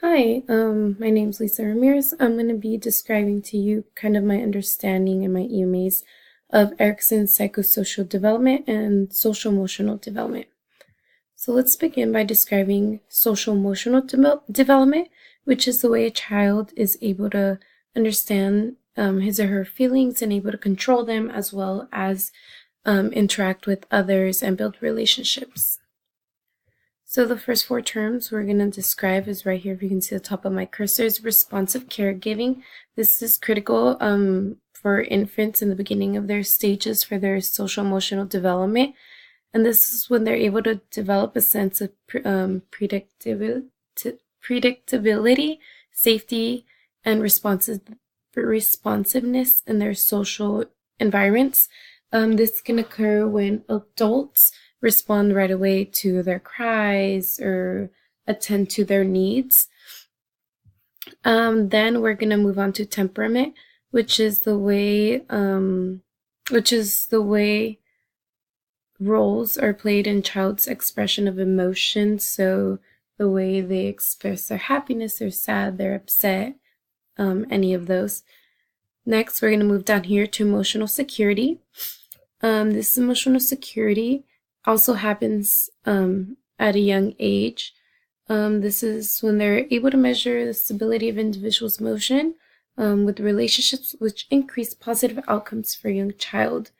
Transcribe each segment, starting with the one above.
Hi, my name's Lisa Ramirez. I'm going to be describing to you kind of my understanding and my EMAs of Erickson's psychosocial development and social emotional development. So let's begin by describing social emotional development, which is the way a child is able to understand his or her feelings and able to control them as well as interact with others and build relationships. So the first four terms we're going to describe is right here. If you can see the top of my cursor, is responsive caregiving. This is critical for infants in the beginning of their stages for their social emotional development. And this is when they're able to develop a sense of predictability, safety, and responsiveness in their social environments. This can occur when adults respond right away to their cries or attend to their needs. Then we're gonna move on to temperament, which is the way roles are played in child's expression of emotions. So the way they express their happiness, they're sad, they're upset, any of those. Next, we're gonna move down here to emotional security. This emotional security also happens at a young age. This is when they're able to measure the stability of individuals' emotion with relationships which increase positive outcomes for a young child.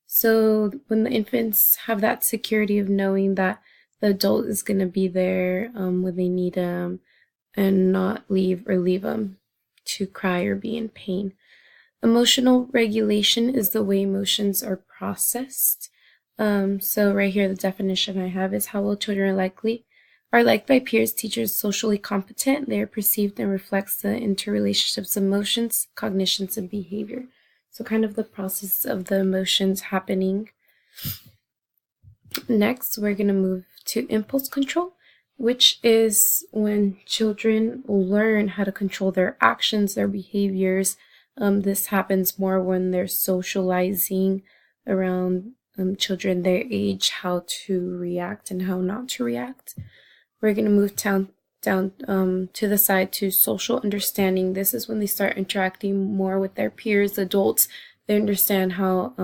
So when the infants have that security of knowing that the adult is going to be there when they need them and not leave them to cry or be in pain. Emotional regulation is the way emotions are processed. So right here, the definition I have is how well children are liked by peers, teachers, socially competent. They are perceived and reflects the interrelationships of emotions, cognitions, and behavior. So kind of the process of the emotions happening. Next, we're going to move to impulse control, which is when children learn how to control their actions, their behaviors. This happens more when they're socializing around children their age, how to react and how not to react. We're going to move down to the side to social understanding. This is when they start interacting more with their peers, adults. They understand how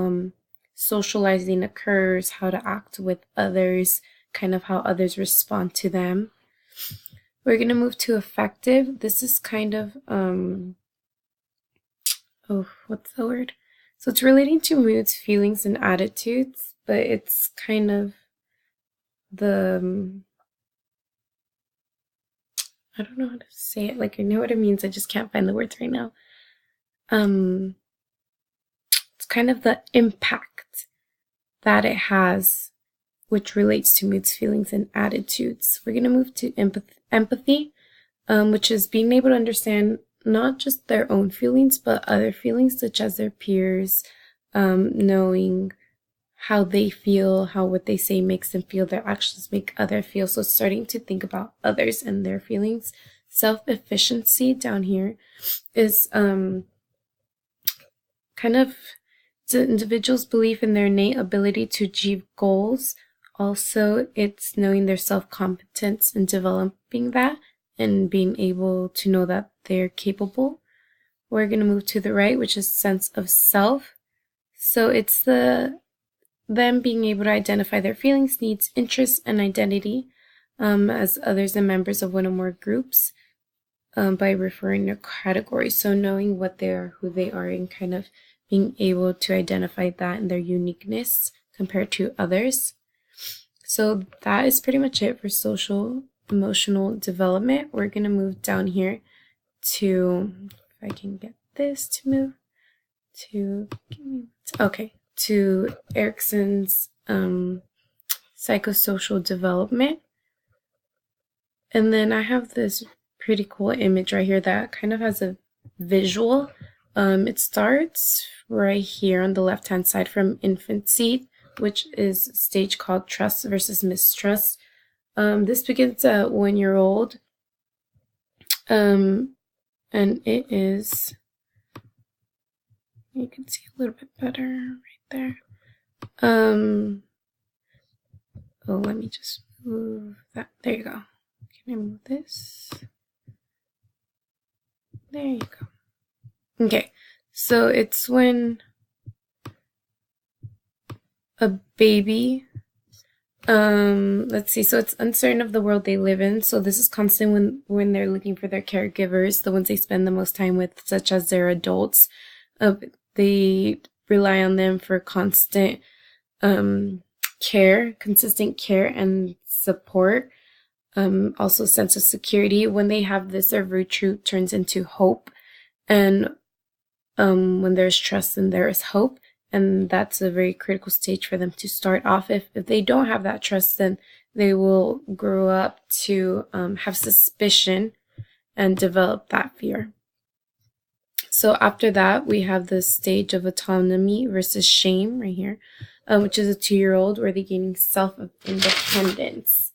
socializing occurs, how to act with others, kind of how others respond to them. We're going to move to affective. This is kind of, what's the word? So it's relating to moods, feelings, and attitudes, but it's kind of I don't know how to say it. Like, I know what it means. I just can't find the words right now. It's kind of the impact that it has, which relates to moods, feelings, and attitudes. We're going to move to empathy, which is being able to understand not just their own feelings, but other feelings, such as their peers, knowing how they feel, how what they say makes them feel, their actions make others feel. So starting to think about others and their feelings. Self-efficiency down here is kind of the individual's belief in their innate ability to achieve goals. Also, it's knowing their self-competence and developing that and being able to know that they're capable. We're going to move to the right, which is sense of self. So it's them being able to identify their feelings, needs, interests, and identity as others and members of one or more groups by referring to categories. So knowing what they are, who they are, and kind of being able to identify that and their uniqueness compared to others. So that is pretty much it for social emotional development. We're going to move down here to, if I can get this to move, to Erickson's psychosocial development. And then I have this pretty cool image right here that kind of has a visual. It starts right here on the left-hand side from infancy, which is a stage called trust versus mistrust. This begins at 1 year old. And it is, you can see a little bit better right there. Let me just move that. There you go. Can I move this? There you go. Okay, so it's when a baby, let's see, so it's uncertain of the world they live in. So this is constant when they're looking for their caregivers, the ones they spend the most time with, such as their adults. They rely on them for constant care, consistent care and support. Also sense of security. When they have this, their virtue turns into hope. And when there's trust, then there is hope. And that's a very critical stage for them to start off. If they don't have that trust, then they will grow up to have suspicion and develop that fear. So after that, we have the stage of autonomy versus shame right here, which is a 2-year-old where they're gaining self-independence.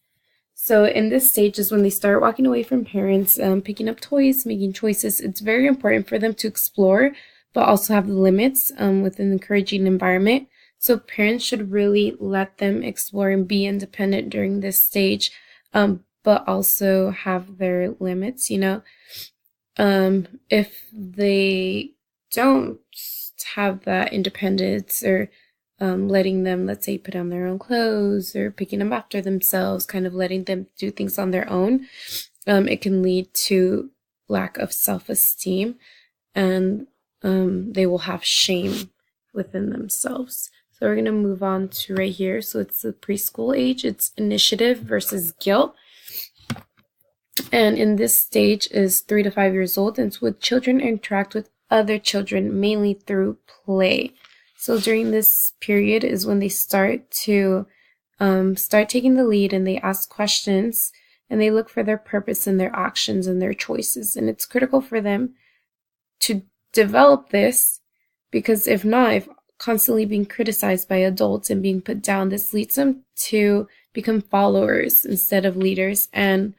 So in this stage is when they start walking away from parents, picking up toys, making choices. It's very important for them to explore, but also have limits with an encouraging environment. So parents should really let them explore and be independent during this stage, but also have their limits, you know. If they don't have that independence or letting them, let's say, put on their own clothes or picking them after themselves, kind of letting them do things on their own, it can lead to lack of self-esteem, and they will have shame within themselves. So we're going to move on to right here. So it's the preschool age. It's initiative versus guilt. And in this stage is 3 to 5 years old, and it's when children interact with other children mainly through play. So during this period is when they start to start taking the lead, and they ask questions, and they look for their purpose in their actions and their choices. And it's critical for them to develop this, because if not, if constantly being criticized by adults and being put down, this leads them to become followers instead of leaders. And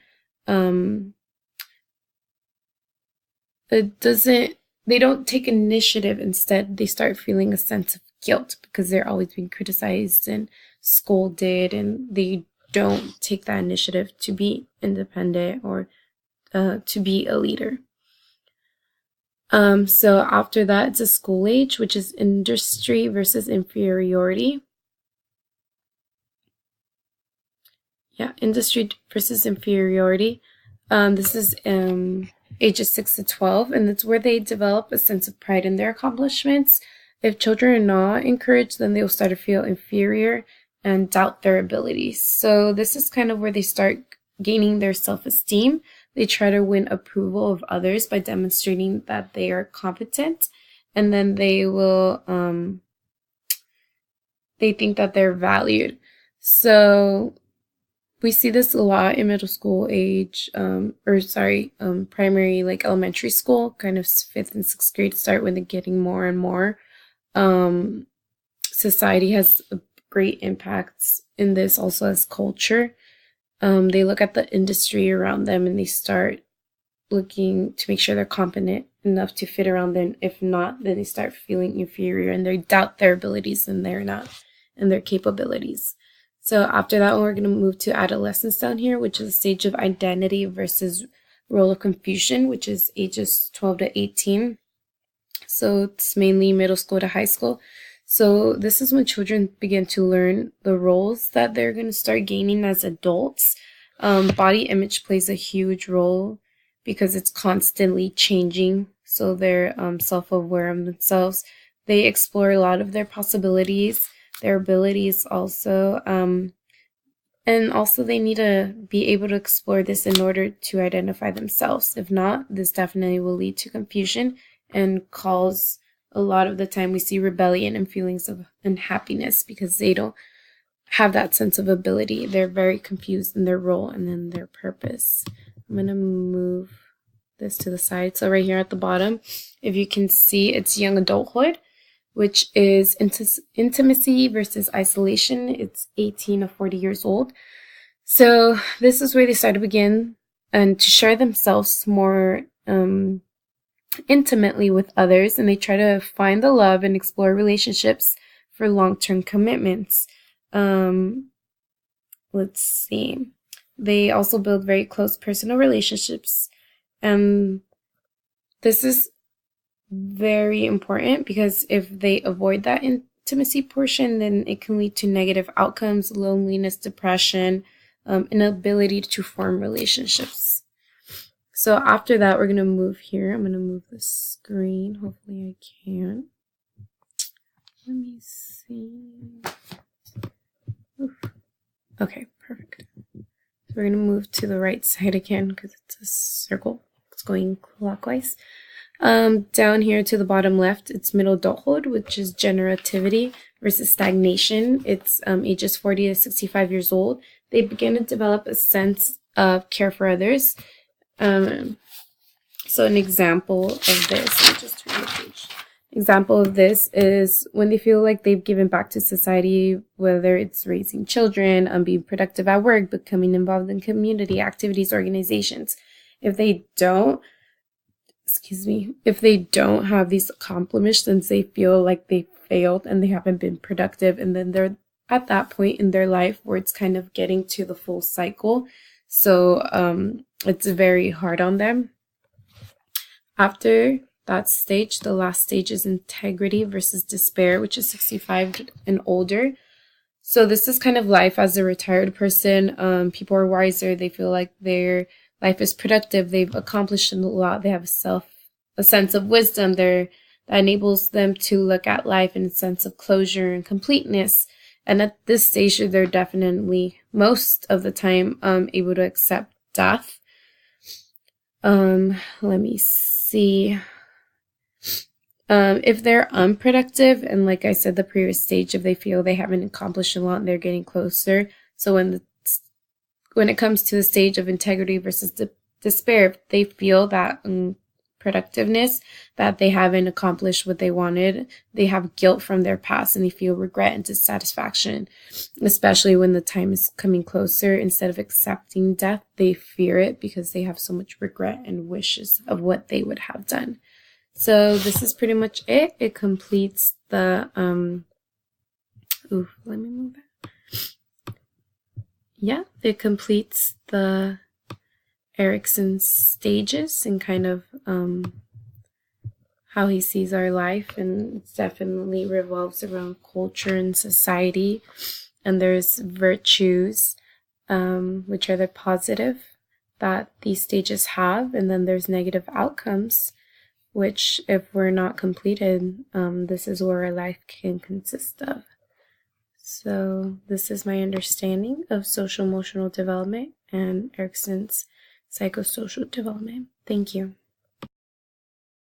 they don't take initiative. Instead, they start feeling a sense of guilt because they're always being criticized and scolded, and they don't take that initiative to be independent or to be a leader. So after that, it's a school age, which is industry versus inferiority. Yeah, industry versus inferiority. This is ages 6 to 12, and it's where they develop a sense of pride in their accomplishments. If children are not encouraged, then they will start to feel inferior and doubt their abilities. So this is kind of where they start gaining their self-esteem. They try to win approval of others by demonstrating that they are competent, and then they will they think that they're valued. So we see this a lot in middle school age, primary, like elementary school, kind of 5th and 6th grade start when they're getting more and more. Society has a great impacts in this, also as culture. They look at the industry around them, and they start looking to make sure they're competent enough to fit around them. If not, then they start feeling inferior, and they doubt their abilities, and they're not, and their capabilities. So after that one, we're going to move to adolescence down here, which is a stage of identity versus role of confusion, which is ages 12 to 18. So it's mainly middle school to high school. So this is when children begin to learn the roles that they're going to start gaining as adults. Body image plays a huge role because it's constantly changing. So they're self-aware of themselves. They explore a lot of their possibilities, their abilities also. And also they need to be able to explore this in order to identify themselves. If not, this definitely will lead to confusion and cause a lot of the time we see rebellion and feelings of unhappiness because they don't have that sense of ability. They're very confused in their role and then their purpose. I'm going to move this to the side. So right here at the bottom, if you can see, it's young adulthood, which is intimacy versus isolation. It's 18 to 40 years old. So this is where they start to begin and to share themselves more intimately with others, and they try to find the love and explore relationships for long-term commitments. Let's see. They also build very close personal relationships, and This is very important because if they avoid that intimacy portion, then it can lead to negative outcomes, loneliness, depression, inability to form relationships. So after that, we're going to move here. I'm going to move the screen. Hopefully I can. Let me see. Oof. Okay, perfect. So we're going to move to the right side again because it's a circle. It's going clockwise. Down here to the bottom left, it's middle adulthood, which is generativity versus stagnation. It's ages 40 to 65 years old. They begin to develop a sense of care for others. So an example of this, let me just turn the page. Example of this is when they feel like they've given back to society, whether it's raising children, being productive at work, becoming involved in community activities, organizations. If they don't have these accomplishments, they feel like they failed and they haven't been productive. And then they're at that point in their life where it's kind of getting to the full cycle. So it's very hard on them. After that stage, the last stage is integrity versus despair, which is 65 and older. So this is kind of life as a retired person. People are wiser. They feel like their life is productive. They've accomplished a lot. They have a sense of wisdom that enables them to look at life in a sense of closure and completeness. And at this stage, they're definitely, most of the time, able to accept death. Let me see. If they're unproductive, and like I said, the previous stage, if they feel they haven't accomplished a lot, they're getting closer. So when it comes to the stage of integrity versus despair, if they feel that productiveness, that they haven't accomplished what they wanted, they have guilt from their past and they feel regret and dissatisfaction, especially when the time is coming closer. Instead of accepting death, they fear it because they have so much regret and wishes of what they would have done. So this is pretty much it. It completes the let me move that. Yeah, it completes the Erikson's stages and kind of how he sees our life, and it definitely revolves around culture and society. And there's virtues, which are the positive that these stages have, and then there's negative outcomes, which if we're not completed, this is where our life can consist of. So this is my understanding of social emotional development and Erikson's psychosocial development. Thank you.